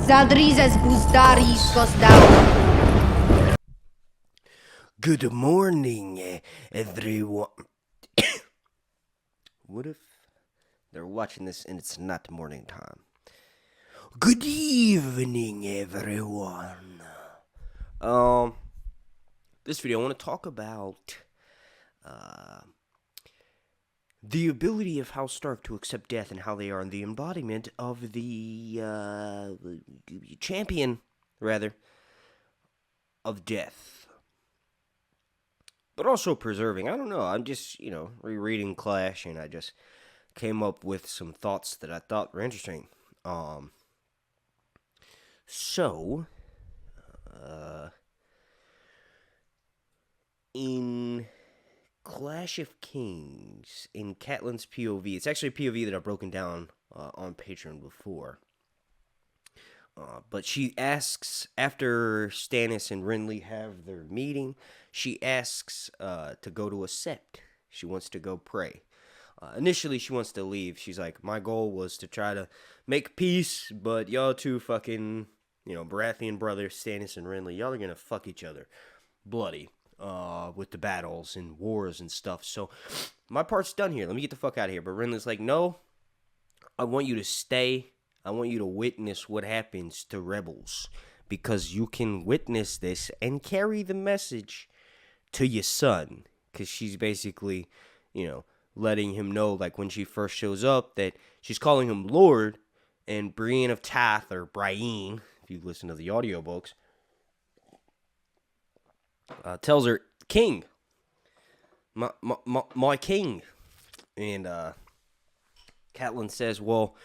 Zadrizes Buzdaris goes down. Good morning, everyone. What if they're watching this and it's not morning time? Good evening, everyone. This video I want to talk about the ability of House Stark to accept death and how they are the embodiment of the champion, rather, of death. But also preserving. I don't know. I'm just, rereading Clash, and I just came up with some thoughts that I thought were interesting. In Clash of Kings, in Catelyn's POV, it's actually a POV that I've broken down on Patreon before. But she asks, after Stannis and Renly have their meeting, she asks to go to a sept. She wants to go pray. Initially, she wants to leave. She's like, my goal was to try to make peace, but y'all two fucking, Baratheon brothers, Stannis and Renly, y'all are gonna fuck each other bloody with the battles and wars and stuff. So my part's done here. Let me get the fuck out of here. But Renly's like, no, I want you to stay. I want you to witness what happens to rebels, because you can witness this and carry the message to your son. Because she's basically, letting him know, like, when she first shows up, that she's calling him Lord, and Breanne of Tath, or Breanne, if you listen to the audiobooks, tells her, King, my king. And Catelyn says, well,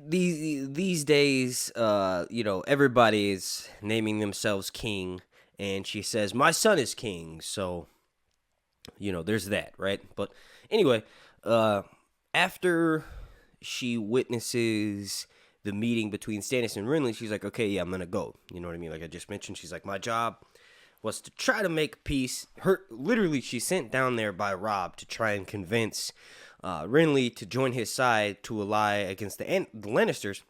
these days, everybody is naming themselves king, and she says, my son is king, so, there's that, right? But anyway, after she witnesses the meeting between Stannis and Renly, she's like, okay, yeah, I'm gonna go. You know what I mean? Like I just mentioned, she's like, my job was to try to make peace. Literally, she's sent down there by Robb to try and convince Renly to join his side to ally against the Lannisters,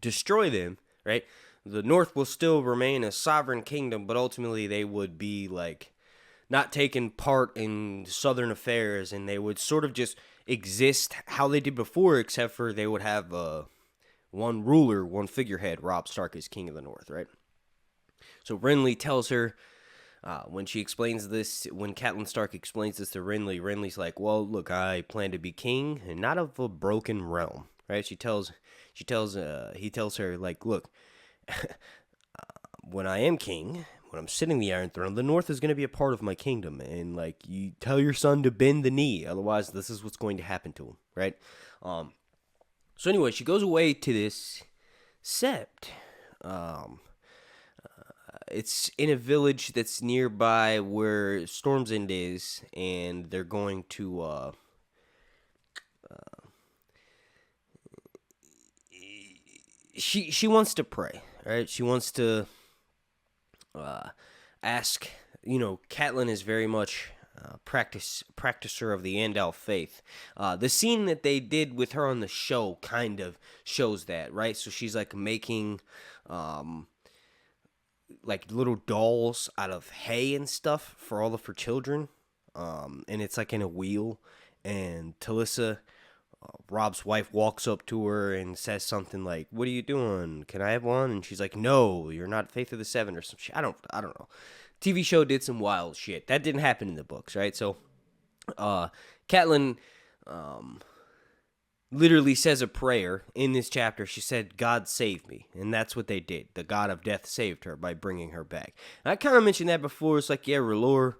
destroy them, right? The North will still remain a sovereign kingdom, but ultimately they would be, like, not taking part in Southern affairs, and they would sort of just exist how they did before, except for they would have one ruler, one figurehead, Robb Stark, as King of the North, right? So Renly tells her, when she explains this, when Catelyn Stark explains this to Renly, Renly's like, well, look, I plan to be king, and not of a broken realm, right? He tells her, like, look, when I am king, when I'm sitting the Iron Throne, the North is going to be a part of my kingdom, and, like, you tell your son to bend the knee, otherwise this is what's going to happen to him, right? So anyway, she goes away to this sept. It's in a village that's nearby where Storm's End is, and they're going to, she wants to pray, right? She wants to, ask, Catelyn is very much practicer of the Andal faith. The scene that they did with her on the show kind of shows that, right? So she's, like, making, like, little dolls out of hay and stuff for all of her children, and it's, like, in a wheel, and Talissa, Robb's wife, walks up to her and says something like, what are you doing? Can I have one? And she's like, no, you're not Faith of the Seven, or some shit. I don't know. TV show did some wild shit. That didn't happen in the books, right? So, Catelyn, literally says a prayer in this chapter. She said, God save me. And that's what they did. The God of death saved her by bringing her back. And I kind of mentioned that before. It's like, yeah, R'hllor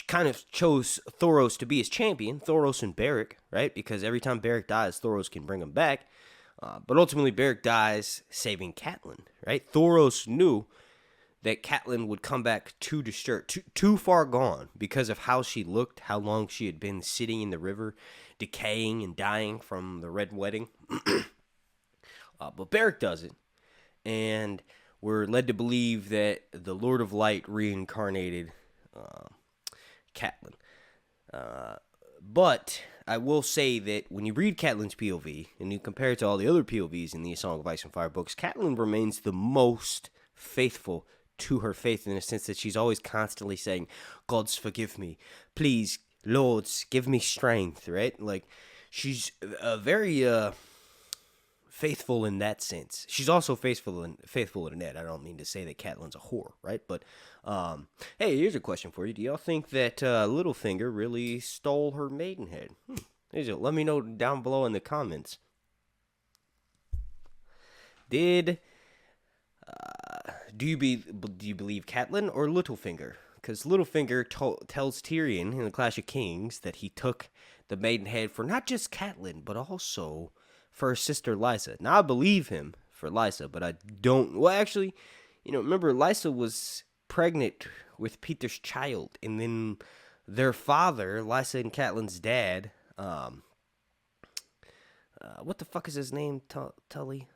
kind of chose Thoros to be his champion, Thoros and Beric, right? Because every time Beric dies, Thoros can bring him back. But ultimately, Beric dies saving Catelyn, right? Thoros knew that Catelyn would come back too disturbed, too far gone, because of how she looked, how long she had been sitting in the river, decaying and dying from the Red Wedding. But Beric does it, and we're led to believe that the Lord of Light reincarnated Catelyn. But I will say that when you read Catelyn's POV and you compare it to all the other POVs in the Song of Ice and Fire books, Catelyn remains the most faithful to her faith in the sense that she's always constantly saying, "Gods forgive me, please, lords, give me strength," right? Like, she's very faithful in that sense. She's also faithful in that. I don't mean to say that Catelyn's a whore, right? But hey, here's a question for you. Do y'all think that Littlefinger really stole her maidenhead? Let me know down below in the comments. Do you believe Catelyn or Littlefinger? Because Littlefinger tells Tyrion in the Clash of Kings that he took the maidenhead for not just Catelyn, but also for her sister Lysa. Now, I believe him for Lysa, but I don't... Well, actually, remember, Lysa was pregnant with Peter's child, and then their father, Lysa and Catelyn's dad, what the fuck is his name, Tully?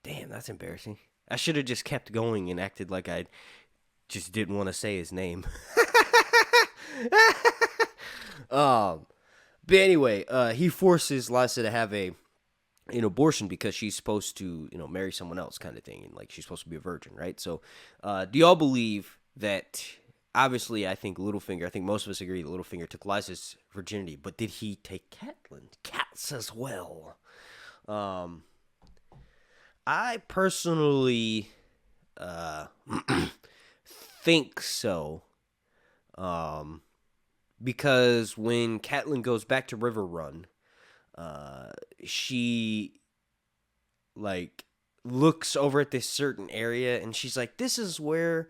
Damn, that's embarrassing. I should have just kept going and acted like I just didn't want to say his name. But anyway, he forces Lysa to have an abortion because she's supposed to, marry someone else kind of thing. And, like, she's supposed to be a virgin, right? So, do y'all believe that, obviously, I think most of us agree that Littlefinger took Lysa's virginity, but did he take Cat's as well? I personally think so. Because when Catelyn goes back to Riverrun, she looks over at this certain area and she's like, "This is where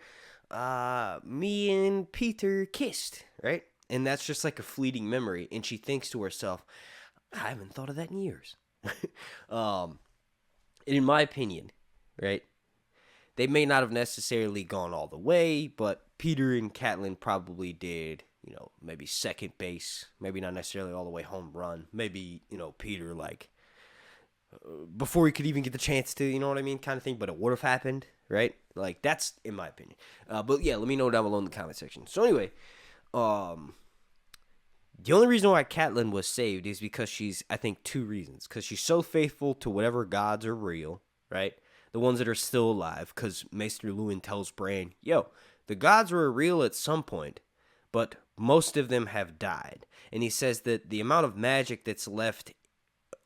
me and Peter kissed," right? And that's just like a fleeting memory, and she thinks to herself, "I haven't thought of that in years." In my opinion, right, they may not have necessarily gone all the way, but Peter and Catelyn probably did, maybe second base, maybe not necessarily all the way home run. Maybe, Peter, before he could even get the chance to, you know what I mean, kind of thing, but it would have happened, right? Like, that's in my opinion. But yeah, let me know down below in the comment section. So anyway, the only reason why Catelyn was saved is because I think two reasons. Because she's so faithful to whatever gods are real, right? The ones that are still alive. Because Maester Luwin tells Breanne, "Yo, the gods were real at some point, but most of them have died." And he says that the amount of magic that's left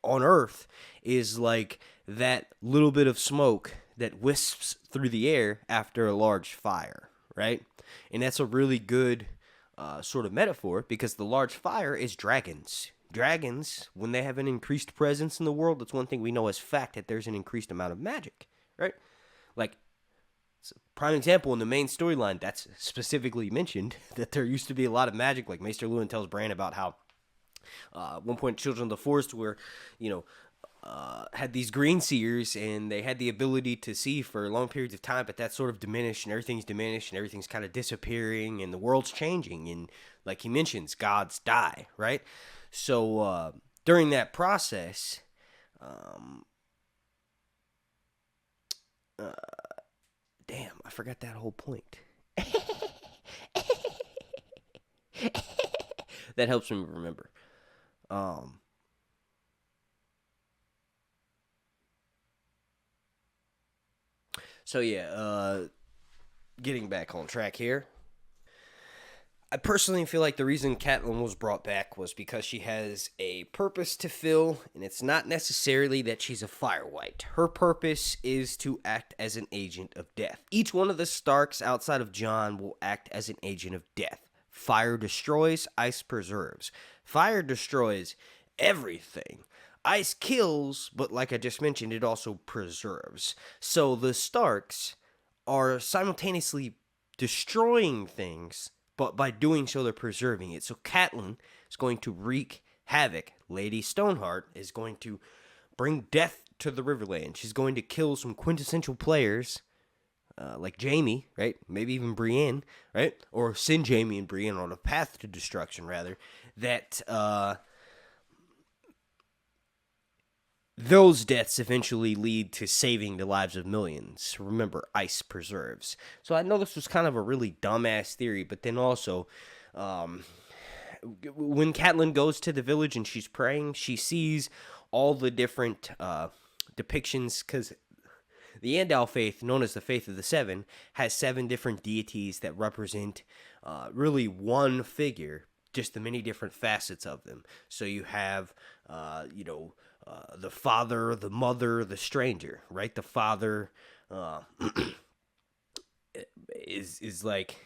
on Earth is like that little bit of smoke that wisps through the air after a large fire, right? And that's a really good sort of metaphor, because the large fire is dragons. Dragons, when they have an increased presence in the world, that's one thing we know as fact, that there's an increased amount of magic, right? Like, prime example in the main storyline, that's specifically mentioned, that there used to be a lot of magic. Like, Maester Luwin tells Breanne about how at one point Children of the Forest were, had these green seers, and they had the ability to see for long periods of time, but that sort of diminished, and everything's kind of disappearing, and the world's changing, and like he mentions, gods die, right? So during that process, damn, I forgot that whole point. That helps me remember. So yeah, getting back on track here. I personally feel like the reason Catelyn was brought back was because she has a purpose to fill, and it's not necessarily that she's a Firewhite. Her purpose is to act as an agent of death. Each one of the Starks outside of Jon will act as an agent of death. Fire destroys, ice preserves. Fire destroys everything. Ice kills, but like I just mentioned, it also preserves. So the Starks are simultaneously destroying things, but by doing so, they're preserving it. So Catelyn is going to wreak havoc. Lady Stoneheart is going to bring death to the Riverland. She's going to kill some quintessential players, like Jaime, right? Maybe even Breanne, right? Or send Jaime and Breanne on a path to destruction, rather. That those deaths eventually lead to saving the lives of millions. Remember, ice preserves. So I know this was kind of a really dumbass theory, but then also, when Catelyn goes to the village and she's praying, she sees all the different depictions, because the Andal faith, known as the Faith of the Seven, has 7 different deities that represent really one figure, just the many different facets of them. So you have, the father, the mother, the stranger, right? The father is like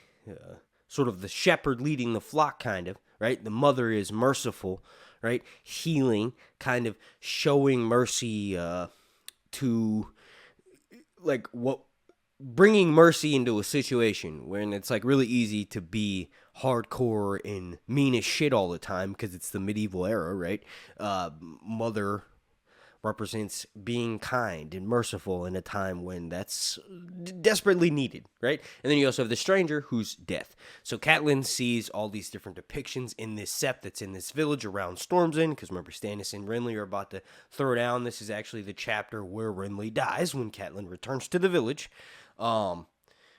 sort of the shepherd leading the flock, kind of, right? The mother is merciful, right? Healing, kind of showing mercy to, like, what, bringing mercy into a situation when it's like really easy to be hardcore and mean as shit all the time because it's the medieval era, right? Mother represents being kind and merciful in a time when that's desperately needed, right? And then you also have the stranger, who's death. So Catelyn sees all these different depictions in this sept that's in this village around Storm's End, because remember, Stannis and Renly are about to throw down. This is actually the chapter where Renly dies when Catelyn returns to the village, or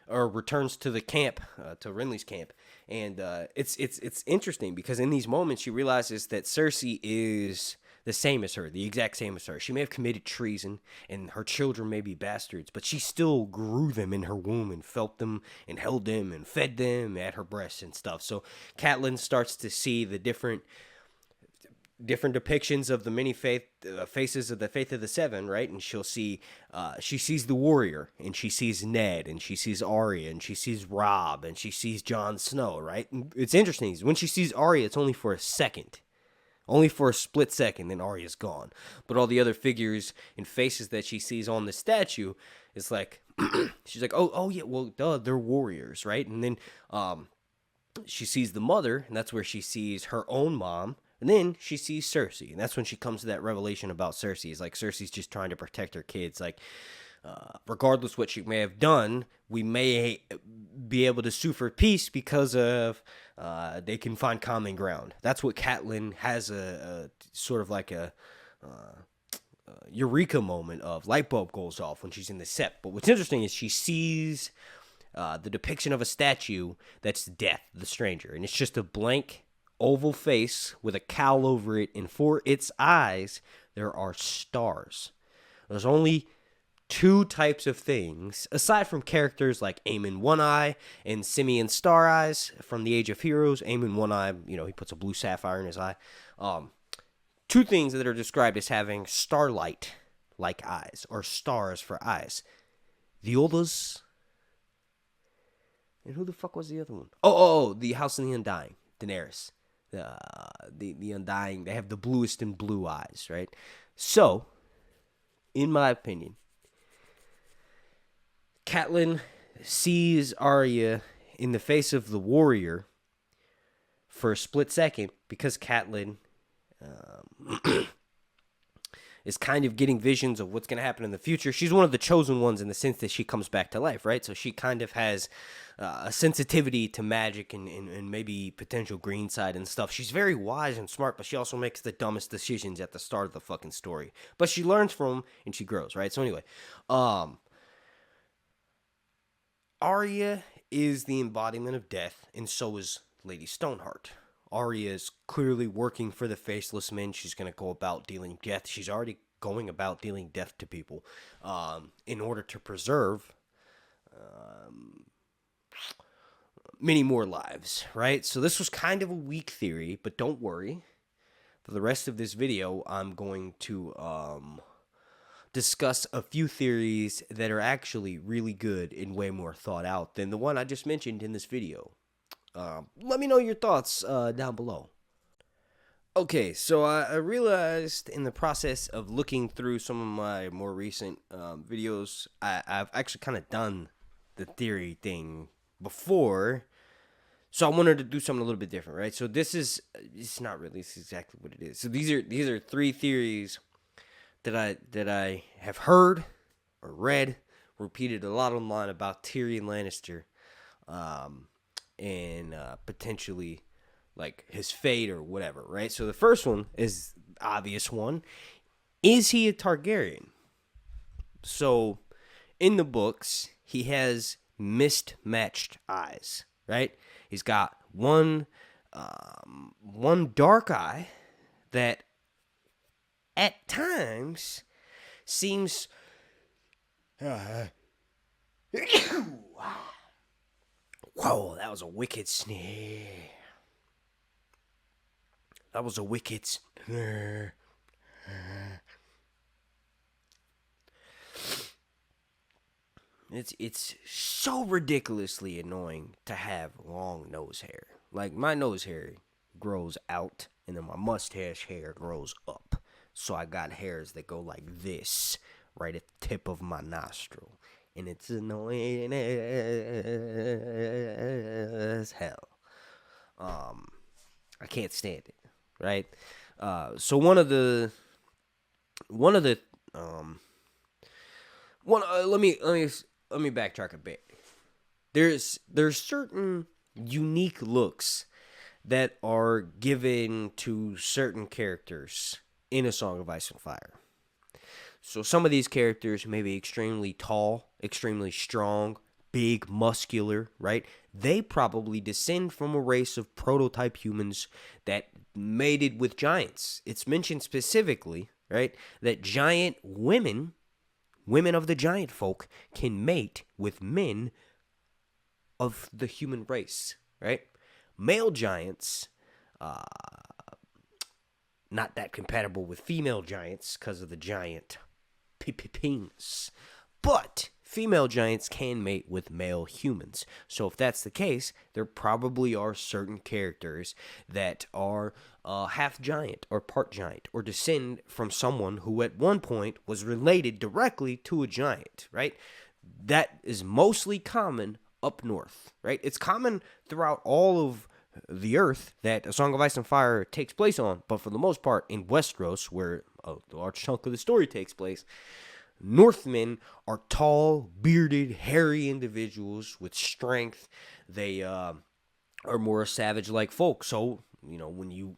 returns to the camp, to Renly's camp. And it's interesting because in these moments she realizes that Cersei is the same as her, the exact same as her. She may have committed treason, and her children may be bastards, but she still grew them in her womb and felt them and held them and fed them at her breasts and stuff. So Catelyn starts to see the different depictions of the many faces of the Faith of the Seven, right? And she'll see, she sees the warrior, and she sees Ned, and she sees Arya, and she sees Robb, and she sees Jon Snow, right? And it's interesting, when she sees Arya, it's only for a second. Only for a split second, then Arya's gone. But all the other figures and faces that she sees on the statue, it's like, she's like, oh yeah, well, duh, they're warriors, right? And then she sees the mother, and that's where she sees her own mom. And then she sees Cersei, and that's when she comes to that revelation about Cersei. It's like Cersei's just trying to protect her kids. Like, regardless what she may have done, we may be able to sue for peace because of they can find common ground. That's what Catelyn has a sort of like a eureka moment of. Light bulb goes off when she's in the sept. But what's interesting is she sees the depiction of a statue that's Death, the stranger, and it's just a blank oval face with a cowl over it, and for its eyes there are stars. There's only 2 types of things, aside from characters like Aemon One Eye and Simeon Star Eyes from the Age of Heroes. Aemon One Eye, he puts a blue sapphire in his eye. 2 things that are described as having starlight-like eyes, or stars for eyes. The Olas, and who the fuck was the other one? Oh, the House of the Undying, Daenerys. The Undying, they have the bluest and blue eyes, right? So, in my opinion, Catelyn sees Arya in the face of the warrior for a split second because Catelyn is kind of getting visions of what's going to happen in the future. She's one of the chosen ones in the sense that she comes back to life, right? So she kind of has a sensitivity to magic and maybe potential green side and stuff. She's very wise and smart, but she also makes the dumbest decisions at the start of the fucking story. But she learns from them and she grows, right? So anyway, Arya is the embodiment of death, and so is Lady Stoneheart. Arya is clearly working for the Faceless Men. She's going to go about dealing death. She's already going about dealing death to people in order to preserve many more lives, right? So this was kind of a weak theory, but don't worry. For the rest of this video, I'm going to discuss a few theories that are actually really good and way more thought out than the one I just mentioned in this video. Let me know your thoughts down below. Okay, so I realized in the process of looking through some of my more recent videos, I've actually kind of done the theory thing before, so I wanted to do something a little bit different, right? So it's exactly what it is. So these are 3 theories that I have heard or read, repeated a lot online about Tyrion Lannister, and potentially like his fate or whatever, right? So the first one is the obvious one. Is he a Targaryen? So in the books, he has mismatched eyes, right? He's got one one dark eye that at times seems whoa, that was a wicked sneer. That was a wicked sneer. It's so ridiculously annoying to have long nose hair. Like, my nose hair grows out, and then my mustache hair grows up. So I got hairs that go like this, right at the tip of my nostril. And it's annoying as hell. I can't stand it, right? So let me backtrack a bit. There's certain unique looks that are given to certain characters in A Song of Ice and Fire. So some of these characters may be extremely tall, extremely strong, big, muscular, right? They probably descend from a race of prototype humans that mated with giants. It's mentioned specifically, right, that giant women of the giant folk, can mate with men of the human race, right? Male giants, not that compatible with female giants because of the giant penis. But female giants can mate with male humans. So if that's the case, there probably are certain characters that are half giant or part giant or descend from someone who at one point was related directly to a giant, right? That is mostly common up north, right? It's common throughout all of the earth that A Song of Ice and Fire takes place on, but for the most part in Westeros, where a large chunk of the story takes place, Northmen are tall, bearded, hairy individuals with strength. They are more savage-like folk. So, you know, when you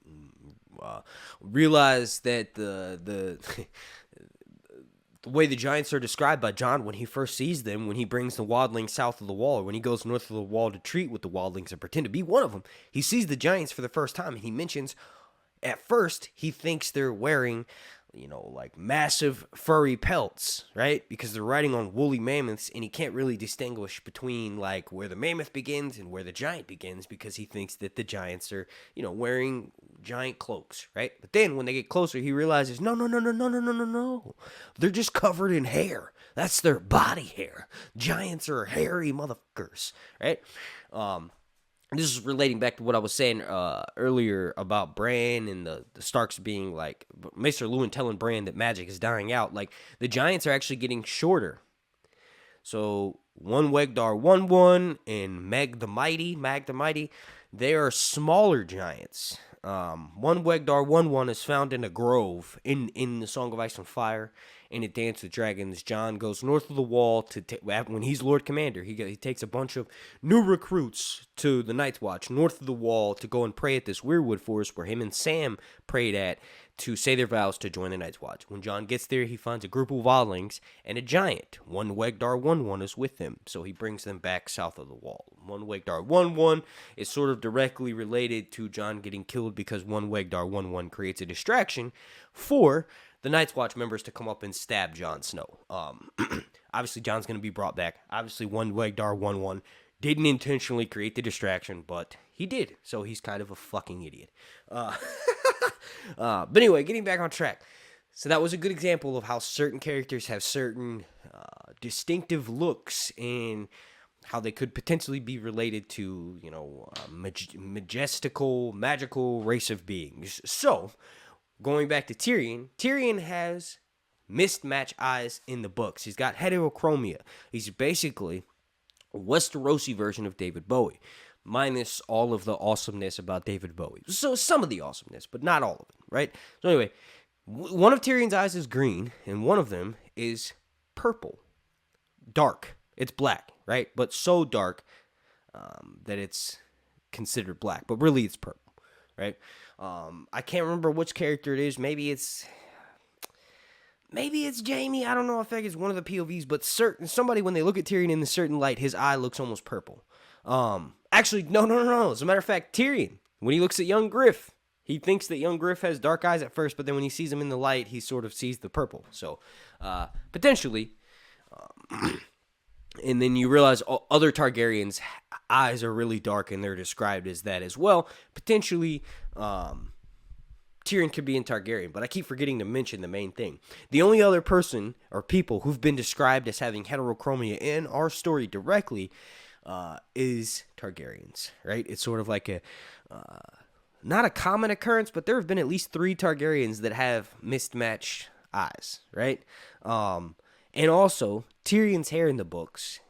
realize that the the way the giants are described by Jon when he first sees them, when he brings the wildlings south of the wall, or when he goes north of the wall to treat with the wildlings and pretend to be one of them, he sees the giants for the first time, and he mentions, at first, he thinks they're wearing, you know, like massive furry pelts, right? Because they're riding on woolly mammoths, and he can't really distinguish between like where the mammoth begins and where the giant begins, because he thinks that the giants are, you know, wearing giant cloaks, right? But then when they get closer, he realizes, no. They're just covered in hair. That's their body hair. Giants are hairy motherfuckers, right? This is relating back to what I was saying earlier about Breanne and the Starks being like, Maester Luwin telling Breanne that magic is dying out. Like, the giants are actually getting shorter. So, one Wegdar 1-1 and Mag the Mighty, they are smaller giants. One Wegdar 1-1 is found in a grove in the Song of Ice and Fire. In A Dance with Dragons, Jon goes north of the wall when he's Lord Commander. He takes a bunch of new recruits to the Night's Watch north of the wall to go and pray at this weirwood forest where him and Sam prayed at to say their vows to join the Night's Watch. When Jon gets there, he finds a group of wildlings and a giant. One Wegdar 1-1 is with them, so he brings them back south of the wall. One Wegdar 1-1 is sort of directly related to Jon getting killed because one Wegdar 1-1 creates a distraction for the Night's Watch members to come up and stab Jon Snow. Obviously, Jon's going to be brought back. Obviously, one Wegdar 1-1 didn't intentionally create the distraction, but he did, so he's kind of a fucking idiot. But anyway, getting back on track. So that was a good example of how certain characters have certain distinctive looks and how they could potentially be related to, you know, majestical, magical race of beings. So, going back to Tyrion has mismatched eyes in the books. He's got heterochromia. He's basically a Westerosi version of David Bowie, minus all of the awesomeness about David Bowie. So some of the awesomeness, but not all of it, right? So anyway, one of Tyrion's eyes is green, and one of them is purple. Dark. It's black, right? But so dark that it's considered black, but really it's purple, right? I can't remember which character it is. Maybe it's Jaime. I don't know. I think it's one of the POVs, but somebody, when they look at Tyrion in a certain light, his eye looks almost purple. Actually, no. As a matter of fact, Tyrion When he looks at young Griff, he thinks that young Griff has dark eyes at first, but then when he sees him in the light, he sort of sees the purple. So, potentially, and then you realize other Targaryens' eyes are really dark, and they're described as that as well. Potentially, Tyrion could be in Targaryen, but I keep forgetting to mention the main thing. The only other person or people who've been described as having heterochromia in our story directly is Targaryens, right? It's sort of like a, not a common occurrence, but there have been at least 3 Targaryens that have mismatched eyes, right? And also, Tyrion's hair in the books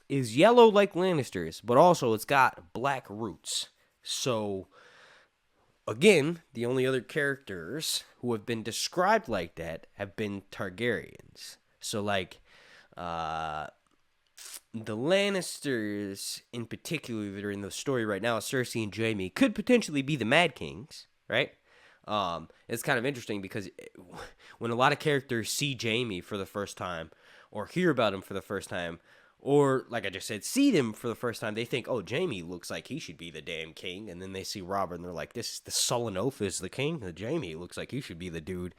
is yellow like Lannister's, but also it's got black roots. So, again, the only other characters who have been described like that have been Targaryens. So, like, the Lannisters in particular that are in the story right now, Cersei and Jaime, could potentially be the Mad Kings, right? It's kind of interesting because when a lot of characters see Jaime for the first time or hear about him for the first time, or, like I just said, see them for the first time, they think, oh, Jaime looks like he should be the damn king. And then they see Robert and they're like, this is the sullen oath is the king. Jaime looks like he should be the dude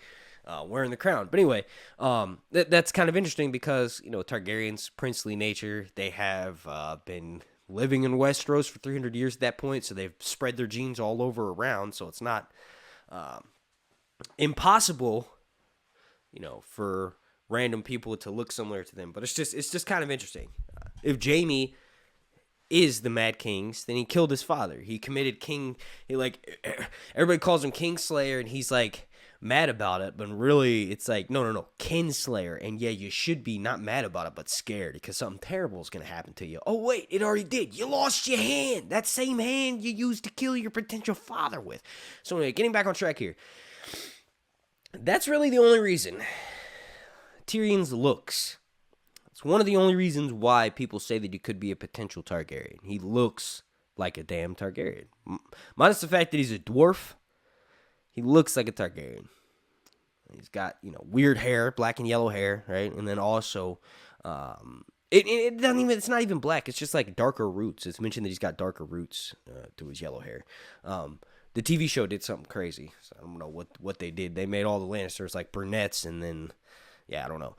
wearing the crown. But anyway, that's kind of interesting because, you know, Targaryen's princely nature, they have been living in Westeros for 300 years at that point. So they've spread their genes all over around. So it's not impossible, you know, for random people to look similar to them, but it's just kind of interesting. If Jaime is the Mad Kings, then he killed his father. He committed everybody calls him Kingslayer, and he's like mad about it, but really it's like no, Kinslayer. And yeah, you should be not mad about it, but scared because something terrible is gonna happen to you. Oh wait, it already did. You lost your hand. That same hand you used to kill your potential father with. So anyway, getting back on track here. That's really the only reason. Tyrion's looks. It's one of the only reasons why people say that he could be a potential Targaryen. He looks like a damn Targaryen. Minus the fact that he's a dwarf, he looks like a Targaryen. He's got, you know, weird hair, black and yellow hair, right? And then also, it doesn't even, it's not even black. It's just like darker roots. It's mentioned that he's got darker roots to his yellow hair. The TV show did something crazy. So I don't know what they did. They made all the Lannisters like brunettes, and then, yeah, I don't know.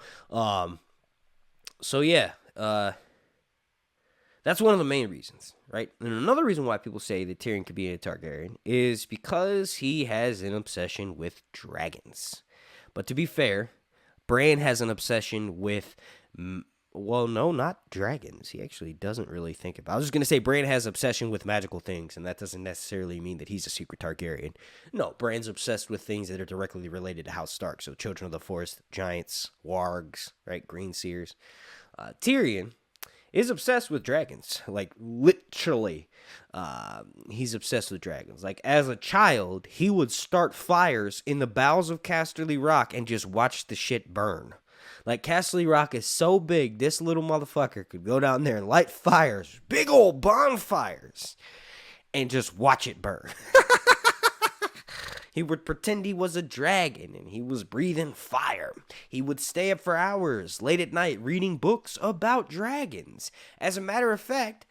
So yeah, that's one of the main reasons, right? And another reason why people say that Tyrion could be a Targaryen is because he has an obsession with dragons. But to be fair, Breanne has an obsession with, well, no, not dragons. He actually doesn't really think about it. I was just going to say Breanne has obsession with magical things, and that doesn't necessarily mean that he's a secret Targaryen. No, Bran's obsessed with things that are directly related to House Stark. So Children of the Forest, giants, wargs, right, green seers. Tyrion is obsessed with dragons. Like, literally, he's obsessed with dragons. Like, as a child, he would start fires in the bowels of Casterly Rock and just watch the shit burn. Like, Casterly Rock is so big, this little motherfucker could go down there and light fires, big old bonfires, and just watch it burn. He would pretend he was a dragon and he was breathing fire. He would stay up for hours late at night reading books about dragons. As a matter of fact,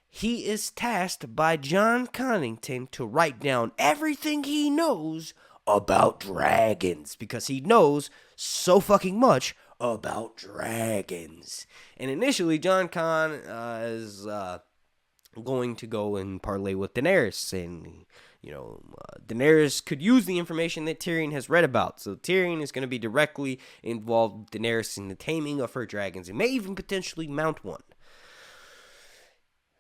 he is tasked by John Connington to write down everything he knows about dragons because he knows so fucking much about dragons. And initially, John Con is going to go and parlay with Daenerys, and you know, Daenerys could use the information that Tyrion has read about. So Tyrion is going to be directly involved with Daenerys in the taming of her dragons and may even potentially mount one.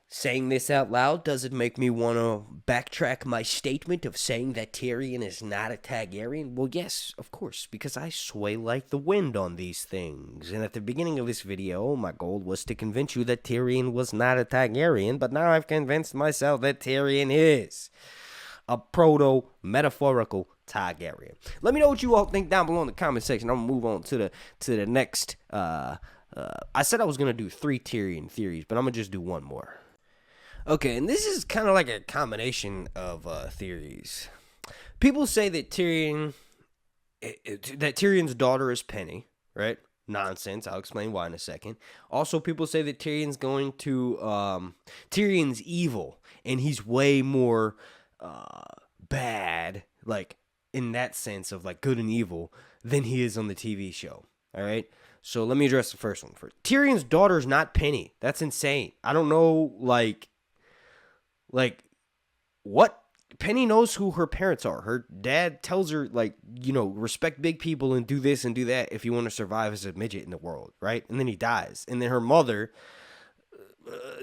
Saying this out loud doesn't make me want to backtrack my statement of saying that Tyrion is not a Targaryen. Well, yes, of course, because I sway like the wind on these things. And at the beginning of this video, my goal was to convince you that Tyrion was not a Targaryen, but now I've convinced myself that Tyrion is a proto-metaphorical Targaryen. Let me know what you all think down below in the comment section. I'm going to move on to the next. I said I was going to do 3 Tyrion theories, but I'm going to just do one more. Okay, and this is kind of like a combination of theories. People say that Tyrion's daughter is Penny, right? Nonsense. I'll explain why in a second. Also, people say that Tyrion's evil, and he's way more bad, like in that sense of like good and evil, than he is on the TV show. All right. So let me address the first one first. Tyrion's daughter's not Penny. That's insane. I don't know, like what? Penny knows who her parents are. Her dad tells her, like, respect big people and do this and do that if you want to survive as a midget in the world, right? And then he dies. And then her mother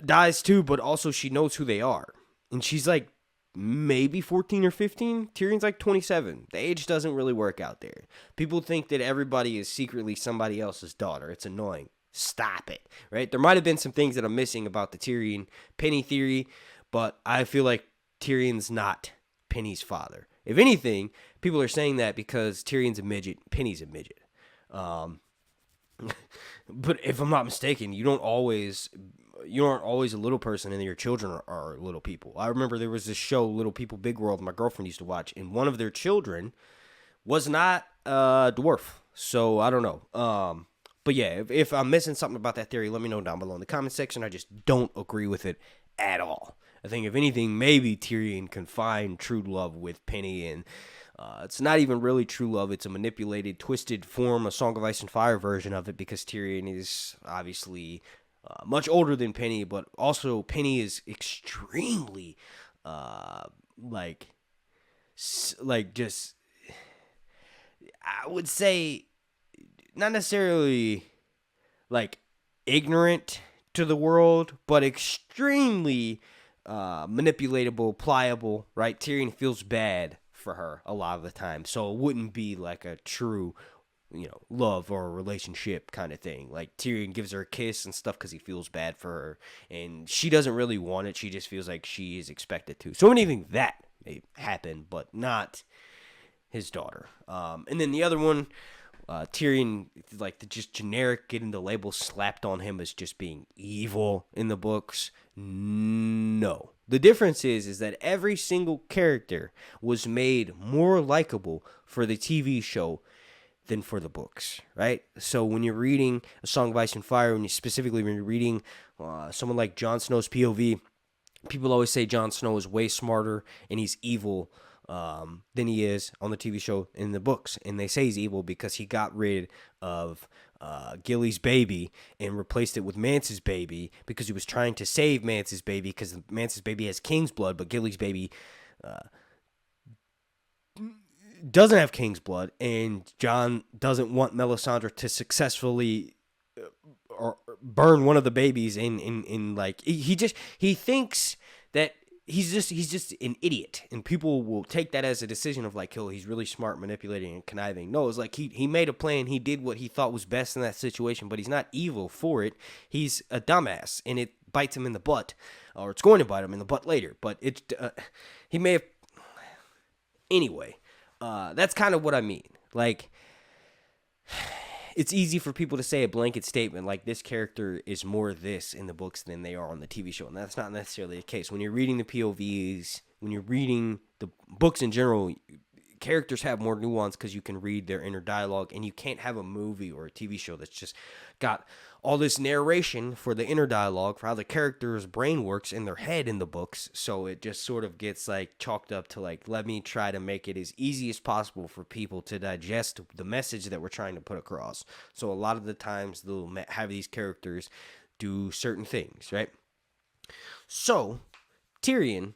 dies too, but also she knows who they are. And she's like maybe 14 or 15. Tyrion's like 27. The age doesn't really work out there. People think that everybody is secretly somebody else's daughter. It's annoying. Stop it, right? There might have been some things that I'm missing about the Tyrion Penny theory, but I feel like Tyrion's not Penny's father. If anything, people are saying that because Tyrion's a midget, Penny's a midget. But if I'm not mistaken, you aren't always a little person, and your children are little people. I remember there was this show, Little People, Big World, my girlfriend used to watch, and one of their children was not a dwarf. So I don't know. But yeah, if I'm missing something about that theory, let me know down below in the comment section. I just don't agree with it at all. I think if anything, maybe Tyrion can find true love with Penny, and it's not even really true love. It's a manipulated, twisted form, a Song of Ice and Fire version of it, because Tyrion is obviously much older than Penny, but also Penny is extremely, just, I would say, not necessarily, like, ignorant to the world, but extremely manipulatable, pliable, right? Tyrion feels bad for her a lot of the time, so it wouldn't be like a true, love or a relationship kind of thing. Like, Tyrion gives her a kiss and stuff because he feels bad for her, and she doesn't really want it. She just feels like she is expected to. So anything that may happen, but not his daughter. And then the other one, Tyrion, like, the just generic getting the label slapped on him as just being evil in the books. No. The difference is that every single character was made more likable for the TV show than for the books, right? So when you're reading A Song of Ice and Fire, when you're reading someone like Jon Snow's POV, people always say Jon Snow is way smarter and he's evil than he is on the TV show in the books. And they say he's evil because he got rid of Gilly's baby and replaced it with Mance's baby because he was trying to save Mance's baby because Mance's baby has king's blood, but Gilly's baby doesn't have king's blood, and Jon doesn't want Melisandre to successfully or burn one of the babies in like he thinks that he's just an idiot, and people will take that as a decision of like, oh, he's really smart, manipulating and conniving. No, it's like he made a plan, he did what he thought was best in that situation, but he's not evil for it. He's a dumbass, and it bites him in the butt, or it's going to bite him in the butt later. But he may have anyway. That's kind of what I mean. Like, it's easy for people to say a blanket statement like this character is more this in the books than they are on the TV show, and that's not necessarily the case. When you're reading the POVs, when you're reading the books in general, characters have more nuance because you can read their inner dialogue, and you can't have a movie or a TV show that's just got all this narration for the inner dialogue for how the character's brain works in their head in the books. So it just sort of gets like chalked up to like, let me try to make it as easy as possible for people to digest the message that we're trying to put across. So a lot of the times they'll have these characters do certain things, right? So Tyrion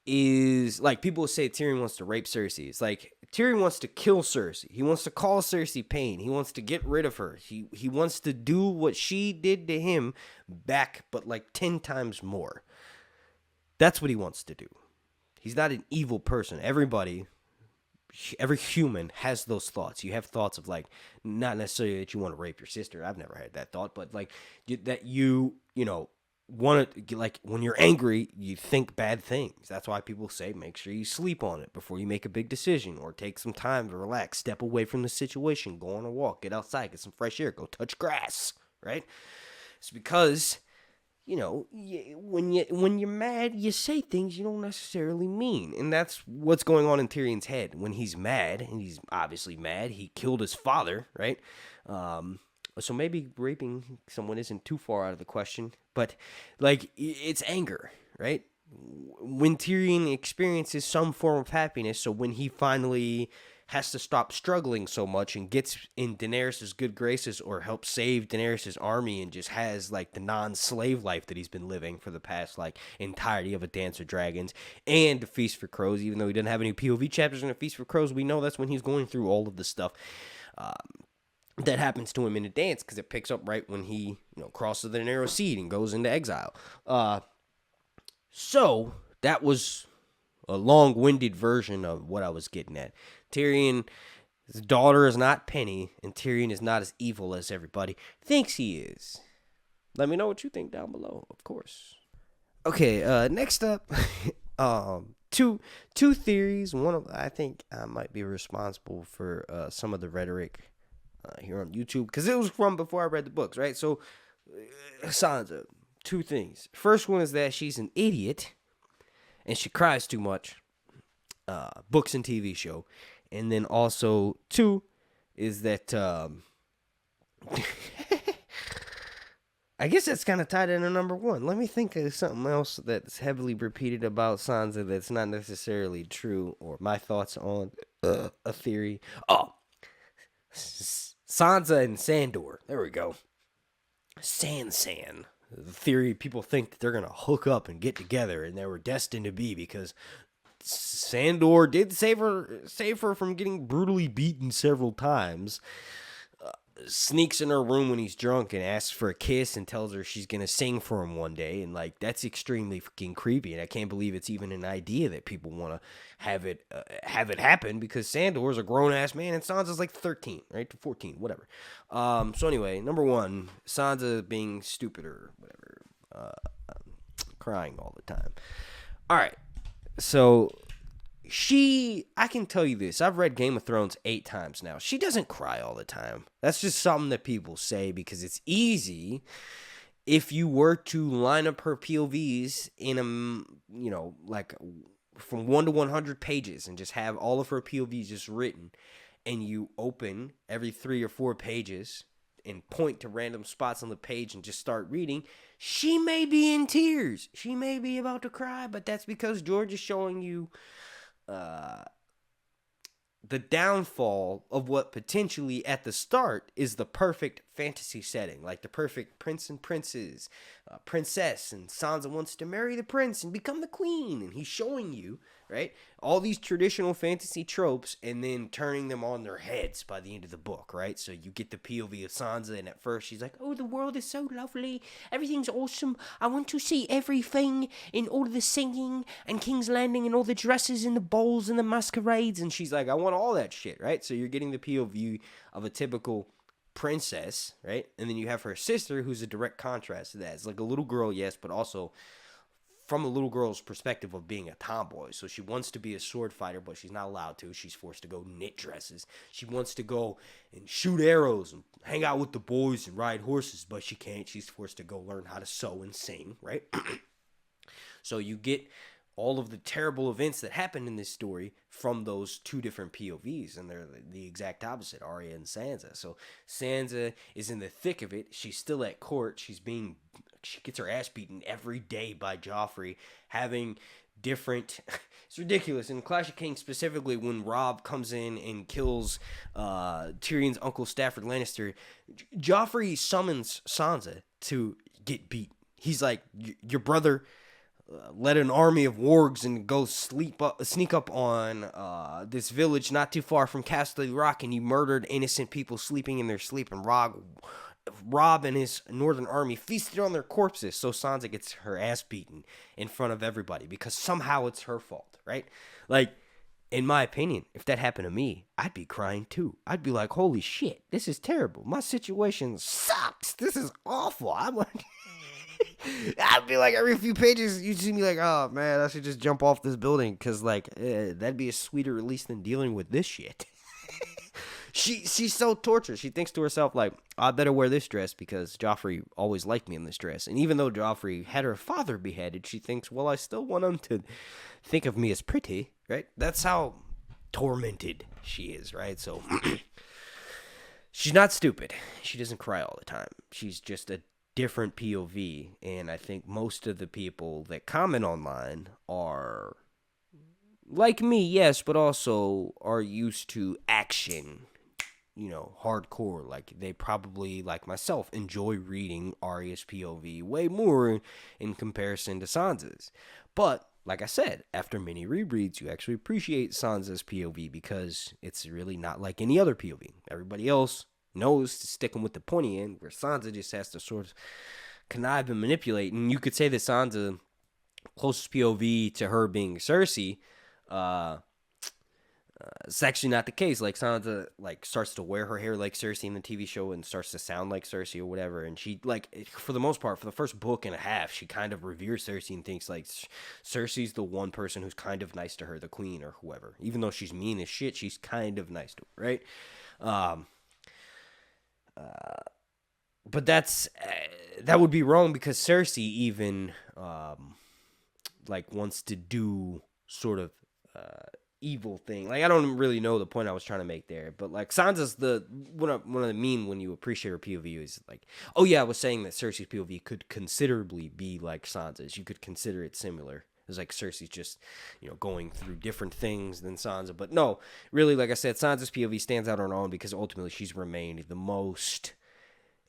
is like, people say Tyrion wants to rape Cersei. It's like Tyrion wants to kill Cersei. He wants to call Cersei pain. He wants to get rid of her. He wants to do what she did to him back, but like 10 times more. That's what he wants to do. He's not an evil person. Every human has those thoughts. You have thoughts of like, not necessarily that you want to rape your sister. I've never had that thought, but like that you want to, like, when you're angry, you think bad things. That's why people say make sure you sleep on it before you make a big decision, or take some time to relax, step away from the situation, go on a walk, get outside, get some fresh air, go touch grass, right? It's because, when you're mad, you say things you don't necessarily mean, and that's what's going on in Tyrion's head when he's mad, and he's obviously mad. He killed his father, right? So maybe raping someone isn't too far out of the question, but like, it's anger, right? when Tyrion experiences some form of happiness, so when he finally has to stop struggling so much and gets in Daenerys' good graces or helps save Daenerys' army and just has like the non-slave life that he's been living for the past like entirety of A Dance with Dragons and Feast for Crows, even though he didn't have any POV chapters in A Feast for Crows, we know that's when he's going through all of the stuff that happens to him in A Dance, because it picks up right when he crosses the narrow sea and goes into exile. So that was a long-winded version of what I was getting at. Tyrion's daughter is not Penny, and Tyrion is not as evil as everybody thinks he is. Let me know what you think down below, of course. Okay, next up, two theories. One of I think I might be responsible for some of the rhetoric here on YouTube, because it was from before I read the books, right? So, Sansa, two things. First one is that she's an idiot, and she cries too much. Books and TV show. And then also, two, is that, I guess that's kind of tied into number one. Let me think of something else that's heavily repeated about Sansa that's not necessarily true, or my thoughts on a theory. Oh, Sansa and Sandor. There we go. San. The theory, people think that they're going to hook up and get together, and they were destined to be, because Sandor did save her from getting brutally beaten several times. Sneaks in her room when he's drunk and asks for a kiss and tells her she's gonna sing for him one day, and like that's extremely fucking creepy. And I can't believe it's even an idea that people want to have it happen, because Sandor's a grown ass man and Sansa's like 13, right, to 14, whatever. So anyway, number one, Sansa being stupid or whatever, crying all the time. All right. So, I can tell you this. I've read Game of Thrones 8 times now. She doesn't cry all the time. That's just something that people say because it's easy. If you were to line up her POVs in like from 1 to 100 pages and just have all of her POVs just written, and you open every 3 or 4 pages and point to random spots on the page and just start reading, she may be in tears. She may be about to cry, but that's because George is showing you the downfall of what potentially at the start is the perfect fantasy setting, like the perfect prince and princess, and Sansa wants to marry the prince and become the queen, and he's showing you, right, all these traditional fantasy tropes and then turning them on their heads by the end of the book, right? So you get the POV of Sansa, and at first she's like, oh, the world is so lovely, everything's awesome, I want to see everything in all of the singing and King's Landing and all the dresses and the balls and the masquerades, and she's like, I want all that shit, right? So you're getting the POV of a typical princess, right? And then you have her sister, who's a direct contrast to that. It's like a little girl, yes, but also from a little girl's perspective of being a tomboy. So she wants to be a sword fighter, but she's not allowed to. She's forced to go knit dresses. She wants to go and shoot arrows and hang out with the boys and ride horses, but she can't. She's forced to go learn how to sew and sing, right? So you get all of the terrible events that happened in this story from those two different POVs, and they're the exact opposite, Arya and Sansa. So Sansa is in the thick of it. She's still at court. She gets her ass beaten every day by Joffrey, having different it's ridiculous. In Clash of Kings specifically, when Robb comes in and kills Tyrion's uncle Stafford Lannister, Joffrey summons Sansa to get beat. He's like, your brother led an army of wargs and go sneak up on this village not too far from Castle Rock, and he murdered innocent people sleeping in their sleep, and Robb and his northern army feasted on their corpses. So Sansa gets her ass beaten in front of everybody because somehow it's her fault, right? Like, in my opinion, if that happened to me, I'd be crying too. I'd be like, holy shit, this is terrible. My situation sucks. This is awful. I'm like... I'd be like, every few pages, you'd see me like, oh, man, I should just jump off this building, because, like, that'd be a sweeter release than dealing with this shit. She's so tortured. She thinks to herself, like, I better wear this dress because Joffrey always liked me in this dress. And even though Joffrey had her father beheaded, she thinks, well, I still want him to think of me as pretty, right? That's how tormented she is, right? So she's not stupid. She doesn't cry all the time. She's just a different POV, and I think most of the people that comment online are like me, yes, but also are used to action, hardcore. Like, they probably, like myself, enjoy reading Arya's POV way more in comparison to Sansa's. But, like I said, after many rereads, you actually appreciate Sansa's POV because it's really not like any other POV. Everybody else knows to stick them with the pointy end, where Sansa just has to sort of connive and manipulate. And you could say that Sansa, closest POV to her being Cersei, it's actually not the case. Like, Sansa, like, starts to wear her hair like Cersei in the TV show and starts to sound like Cersei or whatever. And she, like, for the most part, for the first book and a half, she kind of reveres Cersei and thinks, like, Cersei's the one person who's kind of nice to her, the queen or whoever. Even though she's mean as shit, she's kind of nice to her, right? But that would be wrong because Cersei even, like, wants to do sort of, evil thing. Like, I don't really know the point I was trying to make there, but like, Sansa's one of the mean when you appreciate her POV is like, oh yeah, I was saying that Cersei's POV could considerably be like Sansa's. You could consider it similar. It's like Cersei's just, going through different things than Sansa. But no, really, like I said, Sansa's POV stands out on her own because ultimately she's remained the most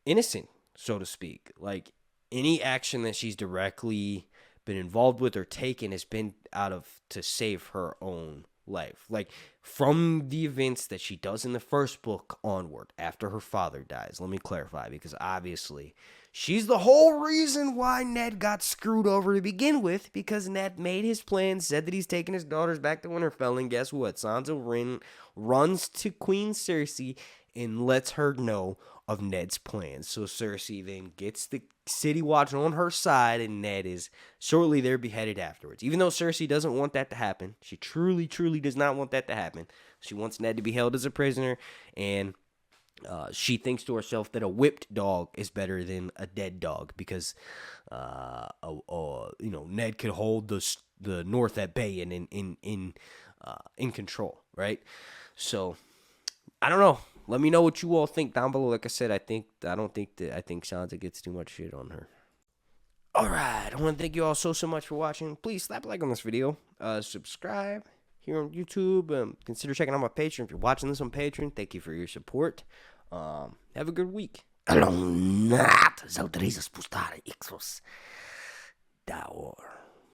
innocent, so to speak. Like, any action that she's directly been involved with or taken has been out of to save her own life. Like, from the events that she does in the first book onward, after her father dies. Let me clarify, because obviously she's the whole reason why Ned got screwed over to begin with, because Ned made his plan, said that he's taking his daughters back to Winterfell, and guess what? Sansa runs to Queen Cersei and lets her know of Ned's plans. So Cersei then gets the City Watch on her side, and Ned is shortly there beheaded afterwards. Even though Cersei doesn't want that to happen, she truly, truly does not want that to happen. She wants Ned to be held as a prisoner, and she thinks to herself that a whipped dog is better than a dead dog because, Ned could hold the North at bay and in control, right? So, I don't know. Let me know what you all think down below. Like I said, I think Sansa gets too much shit on her. Alright, I want to thank you all so much for watching. Please slap a like on this video. Subscribe here on YouTube. Consider checking out my Patreon. If you're watching this on Patreon, thank you for your support. Have a good week. Alonat, zou er eens spustare Ixos. Daor.